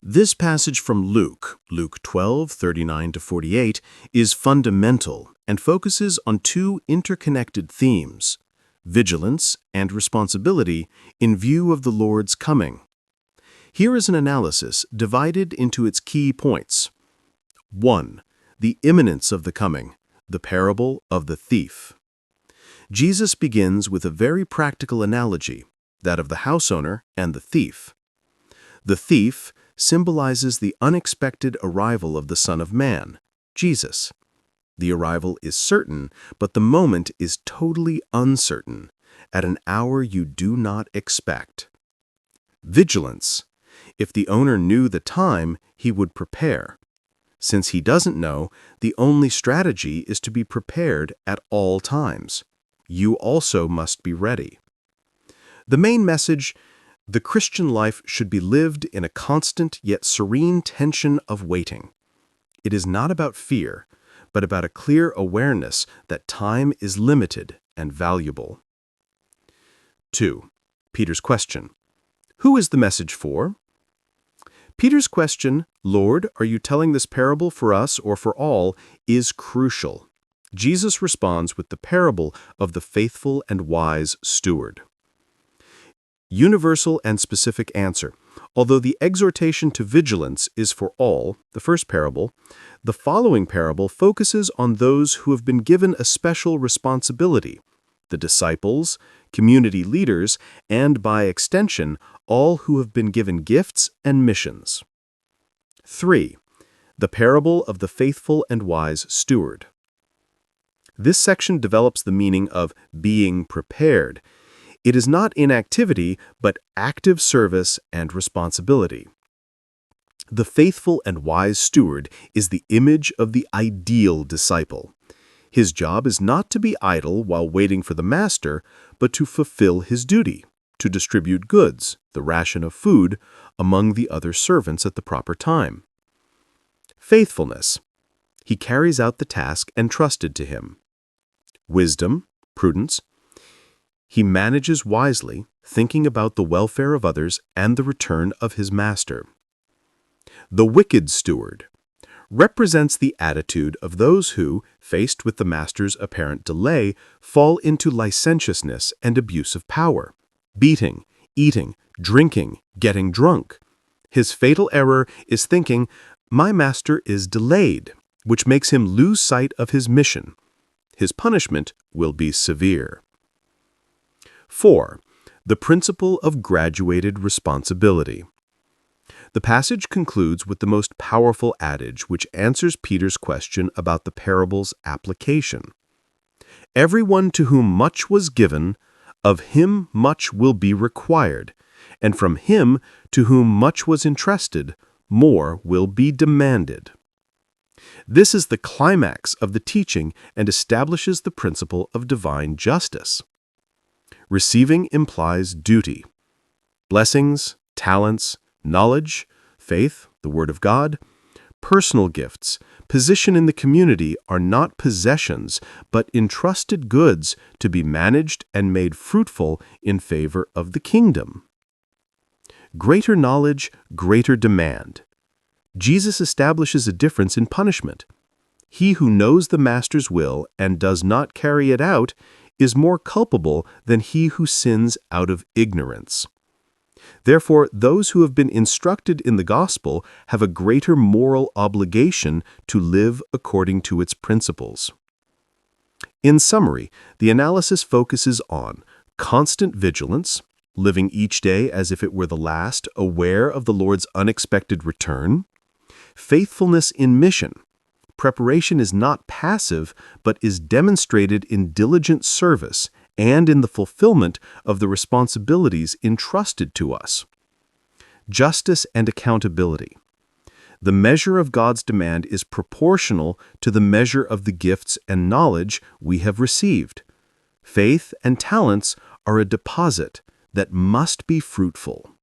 This passage from Luke 12:39-48, is fundamental and focuses on two interconnected themes: vigilance and responsibility in view of the Lord's coming. Here is an analysis divided into its key points. 1. The imminence of the coming, the parable of the thief. Jesus begins with a very practical analogy, that of the house owner and the thief. The thief symbolizes the unexpected arrival of the Son of Man, Jesus. The arrival is certain, but the moment is totally uncertain, at an hour you do not expect. Vigilance. If the owner knew the time, he would prepare. Since he doesn't know, the only strategy is to be prepared at all times. You also must be ready. The main message: the Christian life should be lived in a constant yet serene tension of waiting. It is not about fear, but about a clear awareness that time is limited and valuable. 2. Peter's question. Who is the message for? Peter's question, "Lord, are you telling this parable for us or for all?" is crucial. Jesus responds with the parable of the faithful and wise steward. Universal and specific answer. Although the exhortation to vigilance is for all, the first parable, the following parable focuses on those who have been given a special responsibility: the disciples, community leaders, and by extension, all who have been given gifts and missions. 3. The parable of the faithful and wise steward. This section develops the meaning of being prepared. It is not inactivity, but active service and responsibility. The faithful and wise steward is the image of the ideal disciple. His job is not to be idle while waiting for the master, but to fulfill his duty, to distribute goods, the ration of food, among the other servants at the proper time. Faithfulness. He carries out the task entrusted to him. Wisdom, prudence. He manages wisely, thinking about the welfare of others and the return of his master. The wicked steward represents the attitude of those who, faced with the master's apparent delay, fall into licentiousness and abuse of power, beating, eating, drinking, getting drunk. His fatal error is thinking, "My master is delayed," which makes him lose sight of his mission. His punishment will be severe. 4. The principle of graduated responsibility. The passage concludes with the most powerful adage which answers Peter's question about the parable's application. Everyone to whom much was given, of him much will be required, and from him to whom much was entrusted, more will be demanded. This is the climax of the teaching and establishes the principle of divine justice. Receiving implies duty. Blessings, talents, knowledge, faith, the Word of God, personal gifts, position in the community are not possessions, but entrusted goods to be managed and made fruitful in favor of the kingdom. Greater knowledge, greater demand. Jesus establishes a difference in punishment. He who knows the master's will and does not carry it out is more culpable than he who sins out of ignorance. Therefore, those who have been instructed in the gospel have a greater moral obligation to live according to its principles. In summary, the analysis focuses on constant vigilance, living each day as if it were the last, aware of the Lord's unexpected return; faithfulness in mission. Preparation is not passive, but is demonstrated in diligent service and in the fulfillment of the responsibilities entrusted to us. Justice and accountability. The measure of God's demand is proportional to the measure of the gifts and knowledge we have received. Faith and talents are a deposit that must be fruitful.